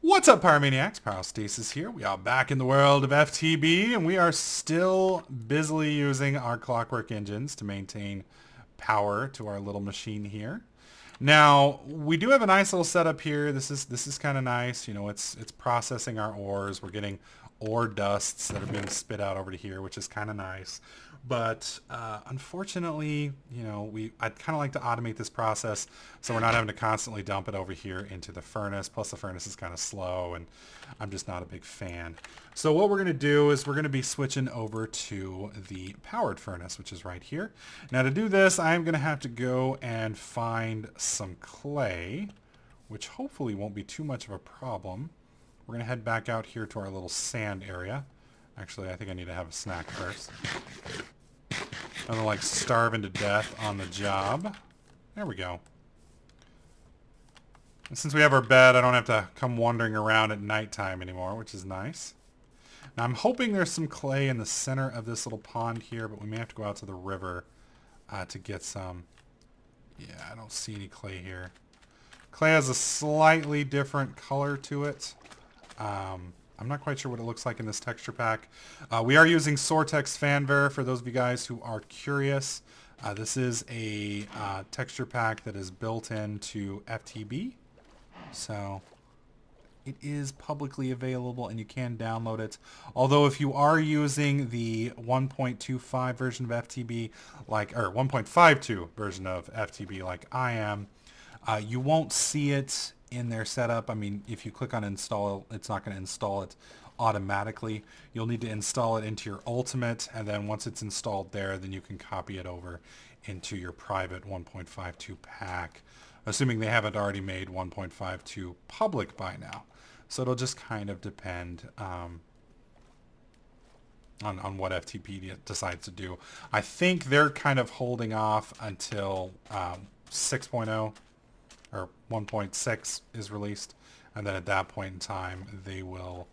What's up, Pyromaniacs? Pyrostasis here. We are back in the world of FTB, and we are still busily using our clockwork engines to maintain power to our little machine here. Now, we do have a nice little setup here. This is kind of nice. You know, it's processing our ores. We're getting ore dusts that are being spit out over to here, which is kind of nice. But unfortunately, you know, I'd kind of like to automate this process so we're not having to constantly dump it over here into the furnace. Plus the furnace is kind of slow and I'm just not a big fan. So what we're going to do is we're going to be switching over to the powered furnace, which is right here. Now to do this, I'm going to have to go and find some clay, which hopefully won't be too much of a problem. We're going to head back out here to our little sand area. Actually, I think I need to have a snack first. I'm gonna like starving to death on the job. There we go. And since we have our bed, I don't have to come wandering around at nighttime anymore, which is nice. Now I'm hoping there's some clay in the center of this little pond here, but we may have to go out to the river to get some. Yeah, I don't see any clay here. Clay has a slightly different color to it. I'm not quite sure what it looks like in this texture pack. We are using Sortex Fanware for those of you guys who are curious. This is a texture pack that is built into FTB. So it is publicly available and you can download it. Although if you are using the 1.25 version of FTB, or 1.52 version of FTB like I am, you won't see it in their setup. I mean, if you click on install, it's not going to install it automatically. You'll need to install it into your ultimate, and then once it's installed there, then you can copy it over into your private 1.52 pack, assuming they haven't already made 1.52 public by now. So it'll just kind of depend on what FTP decides to do. I think they're kind of holding off until 6.0 or 1.6 is released, and then at that point in time they will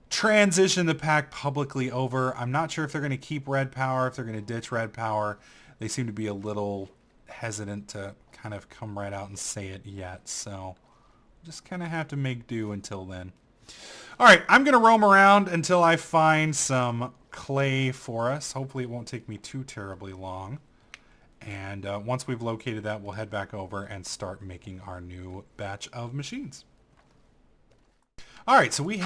transition the pack publicly over. I'm not sure if they're going to keep red power, if they're going to ditch red power. They seem to be a little hesitant to kind of come right out and say it yet, so just kind of have to make do until then. Alright, I'm going to roam around until I find some clay for us. Hopefully it won't take me too terribly long. And once we've located that, we'll head back over and start making our new batch of machines. Alright, so we've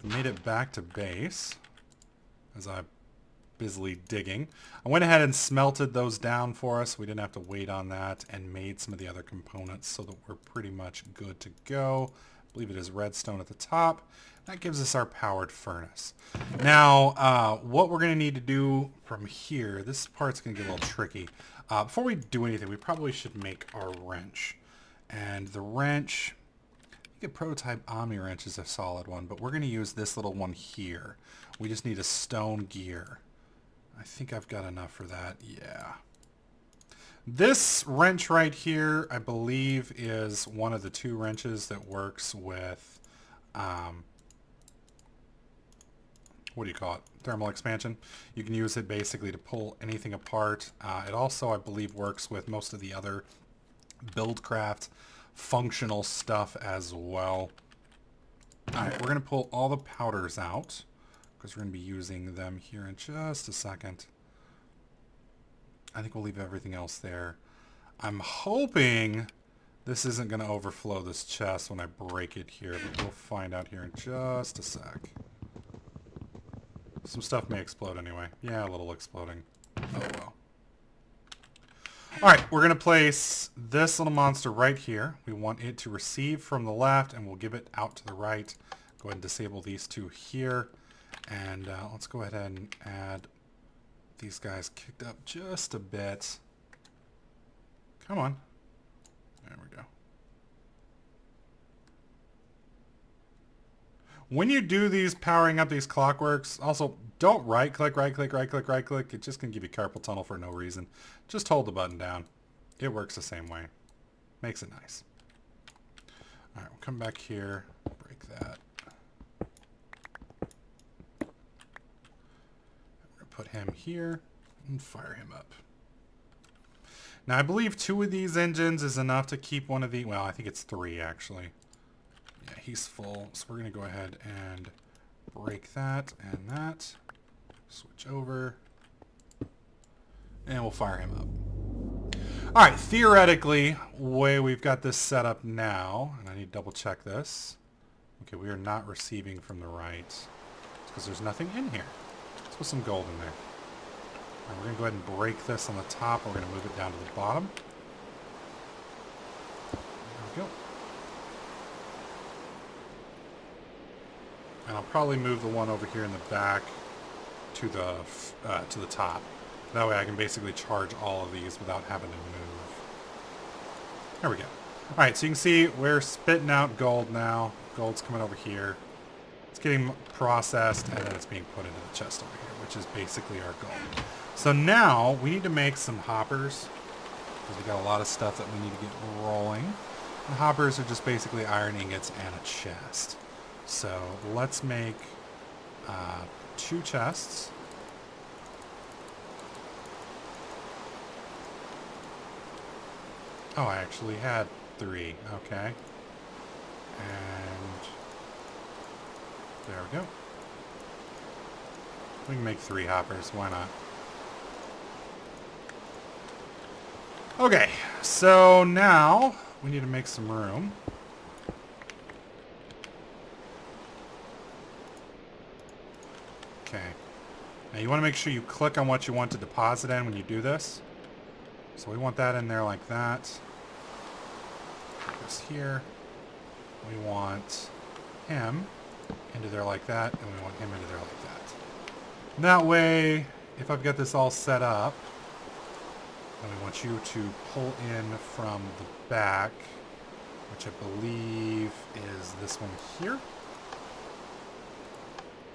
made it back to base as I'm busily digging. I went ahead and smelted those down for us. We didn't have to wait on that, and made some of the other components so that we're pretty much good to go. I believe it is redstone at the top. That gives us our powered furnace. Now, what we're going to need to do from here, this part's going to get a little tricky. Before we do anything, we probably should make our wrench. And the wrench, I think a prototype Omni wrench is a solid one, but we're going to use this little one here. We just need a stone gear. I think I've got enough for that. Yeah. This wrench right here, I believe, is one of the two wrenches that works with, what do you call it? Thermal expansion. You can use it basically to pull anything apart. It also, I believe, works with most of the other Buildcraft functional stuff as well. Alright, we're going to pull all the powders out because we're going to be using them here in just a second. I think we'll leave everything else there. I'm hoping this isn't going to overflow this chest when I break it here, but we'll find out here in just a sec. Some stuff may explode anyway. Yeah, a little exploding. Oh well. Alright, we're going to place this little monster right here. We want it to receive from the left, and we'll give it out to the right. Go ahead and disable these two here. And let's go ahead and add these guys kicked up just a bit. Come on. There we go. When you do these powering up these clockworks, also don't right click. It's just going to give you carpal tunnel for no reason. Just hold the button down. It works the same way. Makes it nice. Alright, we'll come back here, break that. We're going to put him here and fire him up. Now I believe 2 of these engines is enough to keep one of the, well, I think it's 3 actually. Yeah, he's full. So we're going to go ahead and break that and that. Switch over. And we'll fire him up. Alright, theoretically, way we've got this set up now, and I need to double check this. Okay, we are not receiving from the right. It's because there's nothing in here. Let's put some gold in there. Right, we're going to go ahead and break this on the top. We're going to move it down to the bottom. There we go. And I'll probably move the one over here in the back to the top. That way I can basically charge all of these without having to move. There we go. Alright, so you can see we're spitting out gold now. Gold's coming over here. It's getting processed, and then it's being put into the chest over here, which is basically our gold. So now we need to make some hoppers, because we got a lot of stuff that we need to get rolling. And hoppers are just basically iron ingots and a chest. So let's make 2 chests. Oh, I actually had 3. Okay. And there we go. We can make 3 hoppers. Why not? Okay. So now we need to make some room. Okay. Now you want to make sure you click on what you want to deposit in when you do this. So we want that in there like that. This here. We want him into there like that, and we want him into there like that. And that way, if I've got this all set up, then we want you to pull in from the back, which I believe is this one here.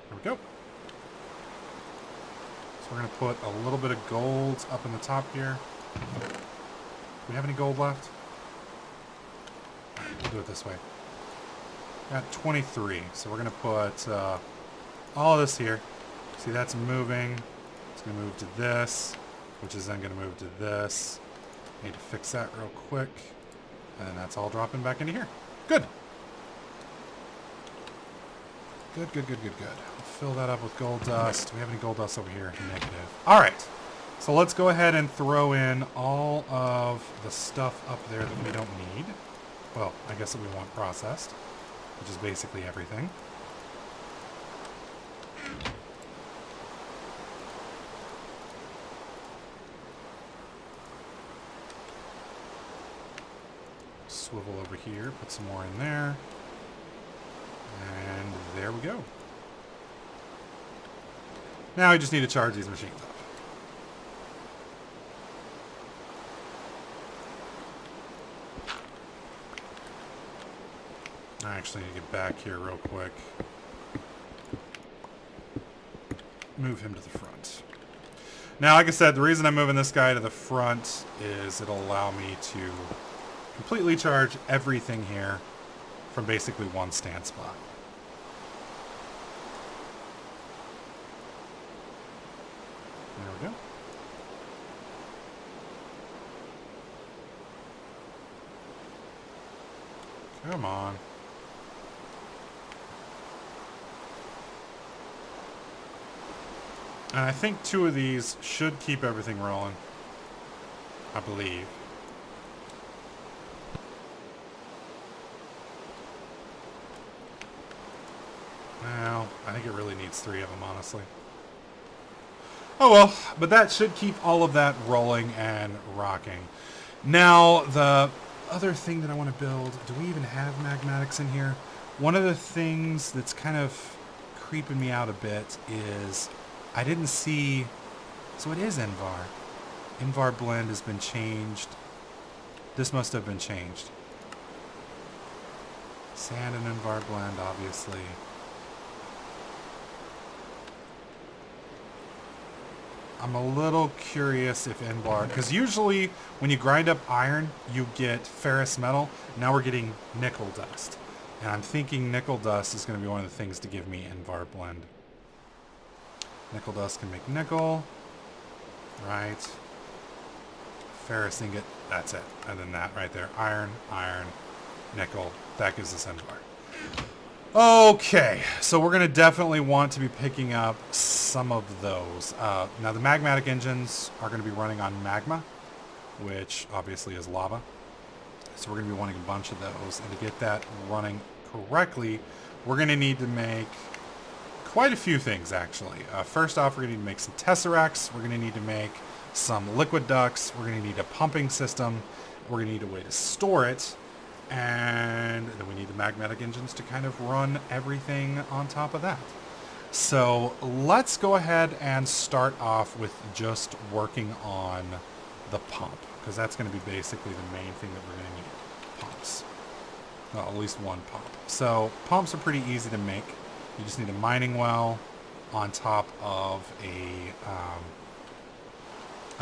There we go. So we're going to put a little bit of gold up in the top here. Do we have any gold left? We'll do it this way. Got 23, so we're going to put all of this here. See, that's moving. It's going to move to this, which is then going to move to this. Need to fix that real quick. And then that's all dropping back into here. Good. Good, good, good, good, good. We'll fill that up with gold dust. Do we have any gold dust over here? Negative. All right. So let's go ahead and throw in all of the stuff up there that we don't need. Well, I guess that we want processed, which is basically everything. Swivel over here, put some more in there. And there we go. Now we just need to charge these machines up. I actually need to get back here real quick. Move him to the front. Now, like I said, the reason I'm moving this guy to the front is it'll allow me to completely charge everything here from basically one stand spot. There we go. Come on. And I think 2 of these should keep everything rolling. I believe. Well, I think it really needs 3 of them, honestly. Oh well, but that should keep all of that rolling and rocking. Now, the other thing that I want to build, do we even have magmatics in here? One of the things that's kind of creeping me out a bit is I didn't see, so it is Invar. Invar blend has been changed. This must have been changed. Sand and Invar blend, obviously. I'm a little curious if Invar, because usually when you grind up iron, you get ferrous metal. Now we're getting nickel dust. And I'm thinking nickel dust is going to be one of the things to give me Invar blend. Nickel dust can make nickel. Right. Ferrous ingot, that's it. And then that right there. Iron, iron, nickel. That gives us Endvar. Okay, so we're going to definitely want to be picking up some of those. Now the magmatic engines are going to be running on magma, which obviously is lava. So we're going to be wanting a bunch of those. And to get that running correctly, we're going to need to make quite a few things, actually. First off, we're going to need to make some tesseracts. We're going to need to make some liquid ducts. We're going to need a pumping system. We're going to need a way to store it. And then we need the magmatic engines to kind of run everything on top of that. So let's go ahead and start off with just working on the pump, because that's going to be basically the main thing that we're going to need. Pumps. Well, at least one pump. So pumps are pretty easy to make. You just need a mining well on top of a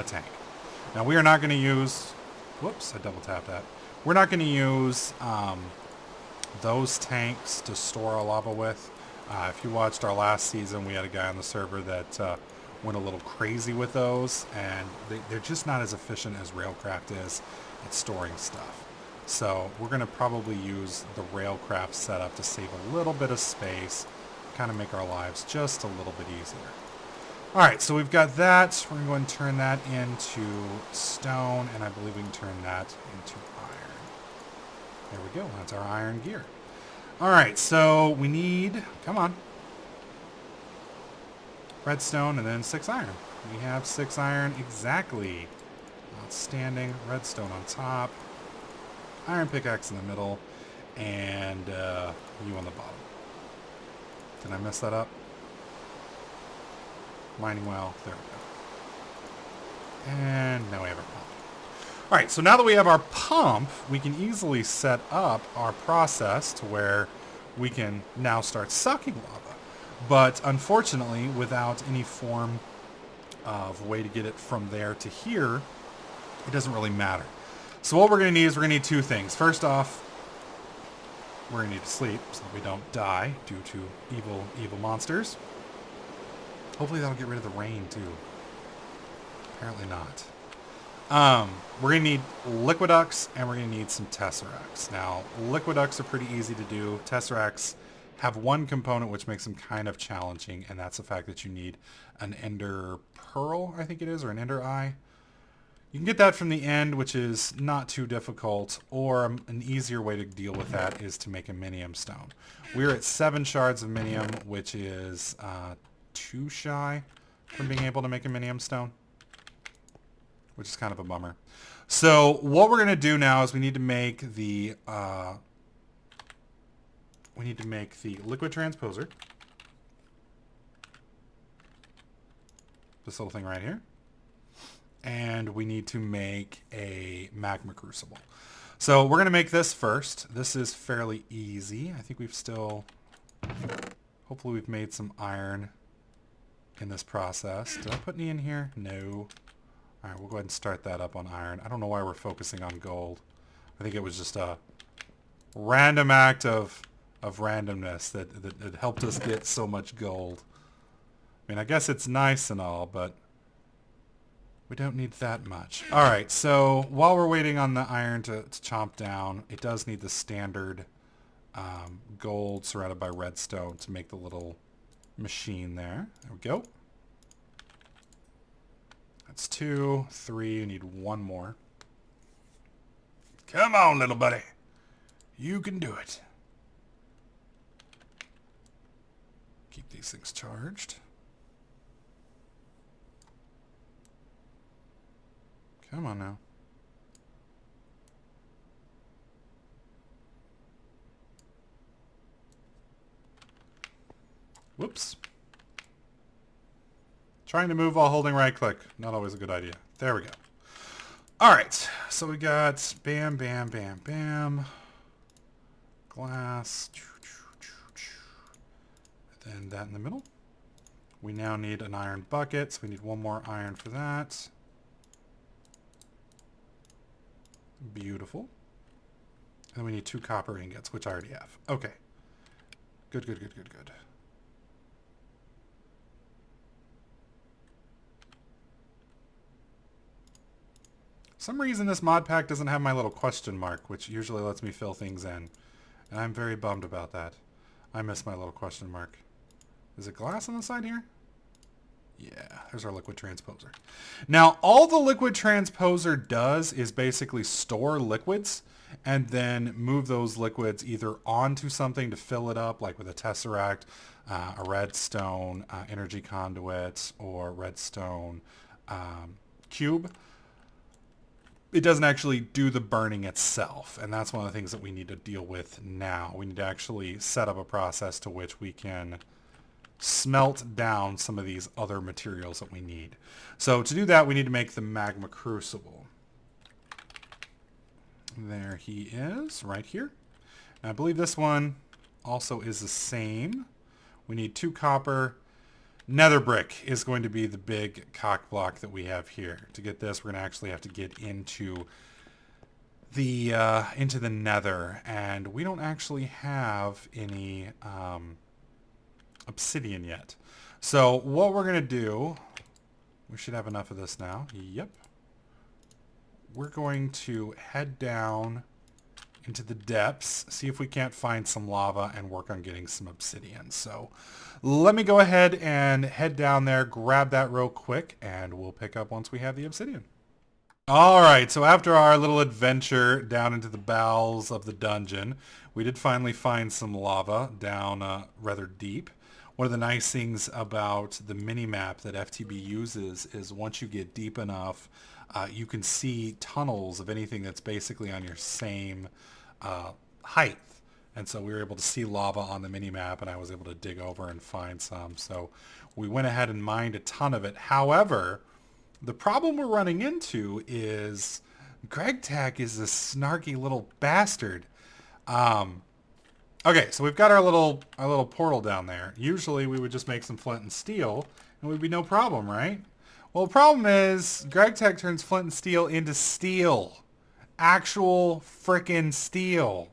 tank. Now we are not going to use, whoops, I double tapped that. We're not going to use those tanks to store our lava with. If you watched our last season, we had a guy on the server that went a little crazy with those, and they're just not as efficient as Railcraft is at storing stuff. So we're going to probably use the Railcraft setup to save a little bit of space, kind of make our lives just a little bit easier. Alright, so we've got that. We're going to go ahead and turn that into stone, and I believe we can turn that into iron. There we go. That's our iron gear. Alright, so we need, come on, redstone and then 6 iron. We have 6 iron exactly. Outstanding. Redstone on top. Iron pickaxe in the middle. And you on the bottom. Did I mess that up? Mining well. There we go. And now we have our pump. Alright, so now that we have our pump, we can easily set up our process to where we can now start sucking lava. But unfortunately, without any form of way to get it from there to here, it doesn't really matter. So what we're going to need is we're going to need 2 things. First off, we're going to need to sleep so that we don't die due to evil monsters. Hopefully that'll get rid of the rain too. Apparently not. We're going to need liquid ducts and we're going to need some tesseracts. Now, liquid ducts are pretty easy to do. Tesseracts have one component which makes them kind of challenging, and that's the fact that you need an ender pearl, I think it is, or an ender eye. You can get that from the end, which is not too difficult, or an easier way to deal with that is to make a minium stone. We're at 7 shards of minium, which is 2 shy from being able to make a minium stone, which is kind of a bummer. So what we're going to do now is we need to make the Liquid Transposer. This little thing right here. And we need to make a Magma Crucible. So we're going to make this first. This is fairly easy. I think we've still... Hopefully we've made some iron in this process. Did I put any in here? No. Alright, we'll go ahead and start that up on iron. I don't know why we're focusing on gold. I think it was just a random act of randomness that helped us get so much gold. I mean, I guess it's nice and all, but we don't need that much. Alright, so while we're waiting on the iron to chomp down, it does need the standard gold surrounded by redstone to make the little machine there. There we go. That's 2, 3, you need 1 more. Come on, little buddy. You can do it. Keep these things charged. Come on now. Whoops. Trying to move while holding right click. Not always a good idea. There we go. Alright, so we got bam, bam, bam, bam. Glass. And then that in the middle. We now need an iron bucket, so we need 1 more iron for that. Beautiful. And we need 2 copper ingots, which I already have. Okay. Good, good, good, good, good. For some reason this mod pack doesn't have my little question mark, which usually lets me fill things in. And I'm very bummed about that. I miss my little question mark. Is it glass on the side here? Yeah, there's our Liquid Transposer. Now, all the Liquid Transposer does is basically store liquids and then move those liquids either onto something to fill it up, like with a tesseract, a redstone energy conduit, or redstone cube. It doesn't actually do the burning itself, and that's one of the things that we need to deal with now. We need to actually set up a process to which we can smelt down some of these other materials that we need. So to do that, we need to make the Magma Crucible. There he is, right here. And I believe this one also is the same. We need 2 copper. Nether brick is going to be the big cock block that we have here. To get this, we're going to actually have to get into the Nether, and we don't actually have any obsidian yet. So what we're going to do, we should have enough of this now. Yep. We're going to head down into the depths, see if we can't find some lava, and work on getting some obsidian. So let me go ahead and head down there, grab that real quick, and we'll pick up once we have the obsidian. Alright, so after our little adventure down into the bowels of the dungeon, we did finally find some lava down rather deep. One of the nice things about the mini-map that FTB uses is once you get deep enough, you can see tunnels of anything that's basically on your same height. And so we were able to see lava on the mini-map, and I was able to dig over and find some. So we went ahead and mined a ton of it. However, the problem we're running into is Gregtech is a snarky little bastard. Okay, so we've got our little portal down there. Usually we would just make some flint and steel, and we'd be no problem, right? Well, the problem is Gregtech turns flint and steel into steel. Actual frickin' steel.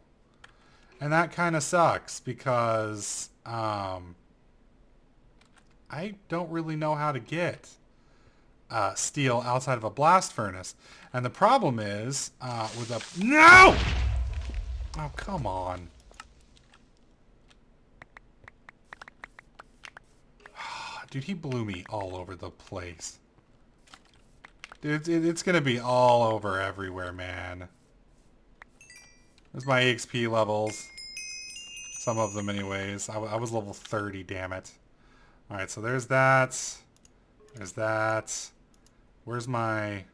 And that kind of sucks because I don't really know how to get steel outside of a blast furnace. And the problem is with a... No! Oh, come on. Dude, he blew me all over the place. Dude, it's going to be all over everywhere, man. There's my EXP levels. Some of them anyways. I was level 30, damn it. Alright, so there's that. There's that. Where's my...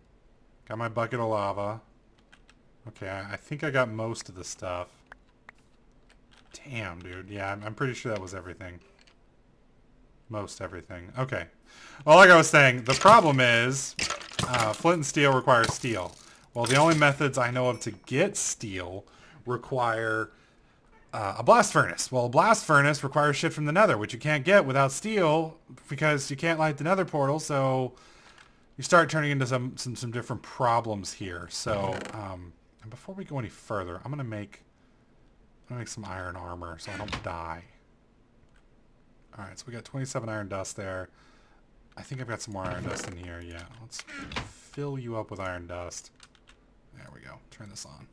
Got my bucket of lava. Okay, I think I got most of the stuff. Damn, dude. Yeah, I'm pretty sure that was everything. Most everything. Okay. Well, like I was saying, the problem is flint and steel requires steel. Well, the only methods I know of to get steel require a blast furnace. Well, a blast furnace requires shit from the Nether, which you can't get without steel because you can't light the Nether portal. So you start turning into some different problems here. So and before we go any further, I'm gonna make some iron armor so I don't die. All right, so we got 27 iron dust there. I think I've got some more iron dust in here. Yeah, let's fill you up with iron dust. There we go. Turn this on.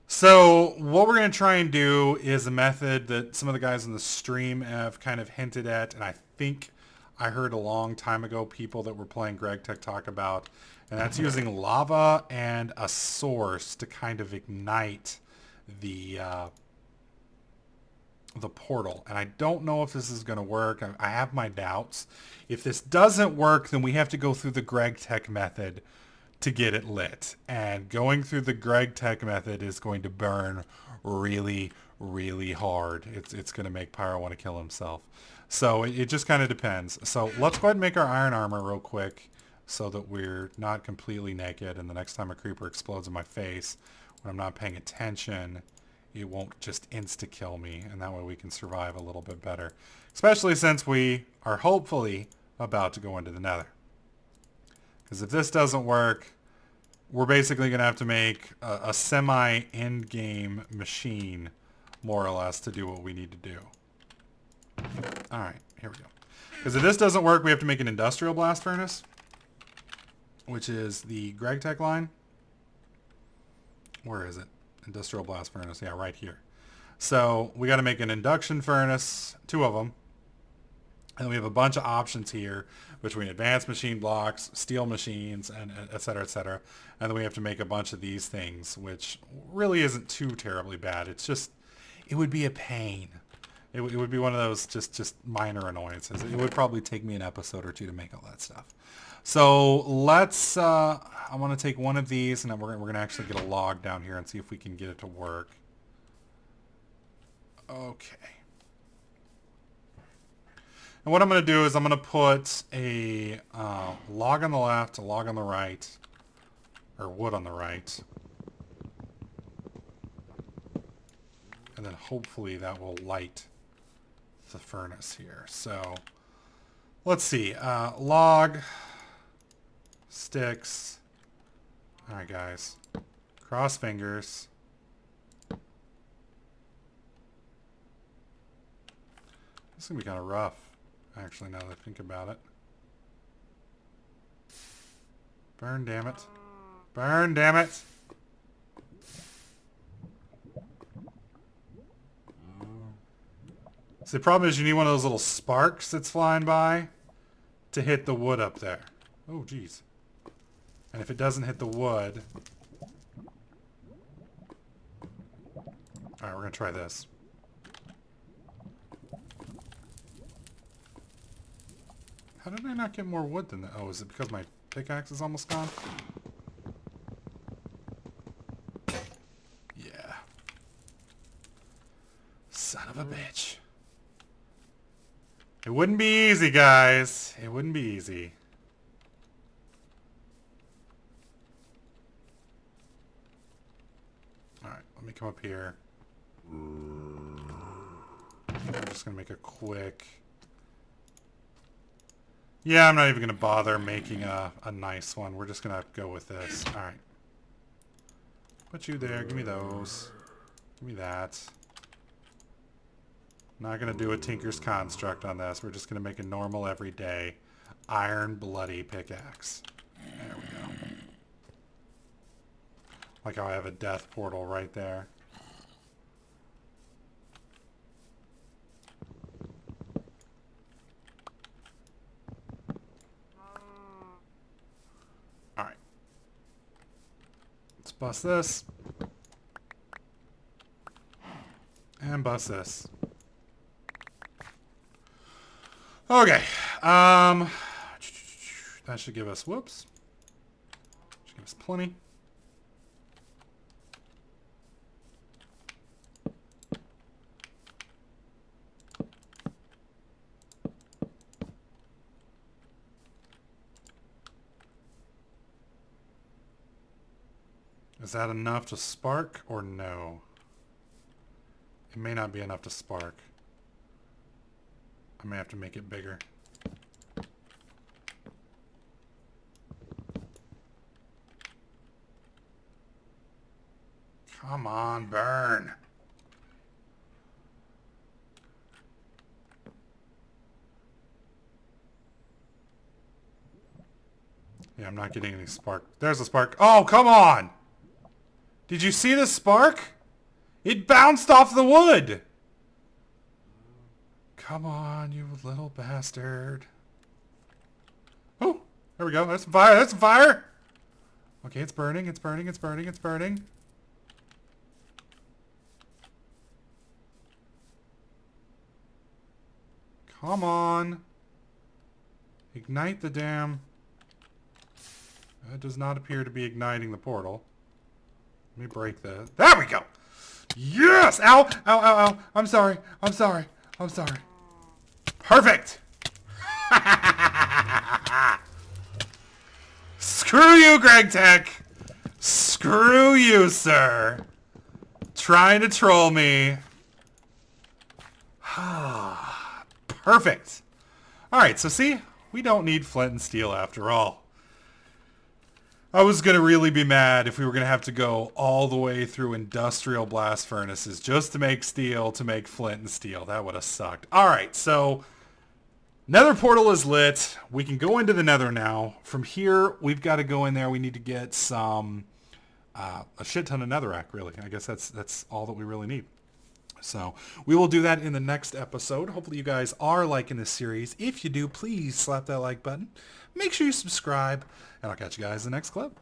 So what we're going to try and do is a method that some of the guys in the stream have kind of hinted at, and I think I heard a long time ago people that were playing Gregtech talk about, and that's using lava and a source to kind of ignite the portal. And I don't know if this is going to work. I have my doubts. If this doesn't work, then we have to go through the Gregtech method to get it lit. And going through the Gregtech method is going to burn really, really hard. It's going to make Pyro want to kill himself. So it just kind of depends. So let's go ahead and make our iron armor real quick so that we're not completely naked. And the next time a creeper explodes in my face, when I'm not paying attention, it won't just insta-kill me, and that way we can survive a little bit better. Especially since we are hopefully about to go into the Nether. Because if this doesn't work, we're basically going to have to make a semi-end-game machine, more or less, to do what we need to do. Alright, here we go. Because if this doesn't work, we have to make an industrial blast furnace. which is the Gregtech line. Where is it? Industrial blast furnace. Yeah, right here. So we got to make an induction furnace, 2 of them. And we have a bunch of options here between advanced machine blocks, steel machines, and et cetera, et cetera. And then we have to make a bunch of these things, which really isn't too terribly bad. It's just, it would be a pain. It would be one of those just minor annoyances. It would probably take me an episode or 2 to make all that stuff. So let's, I want to take one of these, and then we're going to actually get a log down here and see if we can get it to work. Okay. And what I'm going to do is I'm going to put a log on the left, a log on the right, or wood on the right. And then hopefully that will light the furnace here. So let's see. Log, sticks. All right, guys. Cross fingers. This is going to be kind of rough, actually, now that I think about it. Burn, damn it. Burn, damn it. So the problem is you need one of those little sparks that's flying by to hit the wood up there. Oh, geez. And if it doesn't hit the wood... Alright, we're going to try this. How did I not get more wood than that? Oh, is it because my pickaxe is almost gone? Yeah. Son of a bitch. It wouldn't be easy, guys. It wouldn't be easy. Alright, let me come up here. I'm just going to make a quick... Yeah, I'm not even going to bother making a nice one. We're just going to go with this. Alright. Put you there. Give me those. Give me that. Not going to do a Tinker's Construct on this. We're just going to make a normal, everyday, iron bloody pickaxe. There we go. Like how I have a death portal right there. Alright. Let's bust this. And bust this. Okay, that should give us, whoops, should give us plenty. Is that enough to spark or no? It may not be enough to spark. I may have to make it bigger. Come on, burn. Yeah, I'm not getting any spark. There's a spark. Oh, come on! Did you see the spark? It bounced off the wood! Come on, you little bastard. Oh, there we go. There's some fire. There's some fire. Okay, it's burning. It's burning. It's burning. It's burning. Come on. Ignite the damn... That does not appear to be igniting the portal. Let me break this. There we go. Yes! Ow! Ow, ow, ow. I'm sorry. I'm sorry. I'm sorry. Perfect! Screw you, Gregtech! Screw you, sir! Trying to troll me. Perfect! Alright, so see? We don't need Flint and Steel after all. I was going to really be mad if we were going to have to go all the way through industrial blast furnaces just to make steel, to make Flint and Steel. That would have sucked. Alright, so... Nether portal is lit. We can go into the Nether now. From here, we've got to go in there. We need to get some, a shit ton of netherrack, really. I guess that's all that we really need. So we will do that in the next episode. Hopefully you guys are liking this series. If you do, please slap that like button. Make sure you subscribe, and I'll catch you guys in the next clip.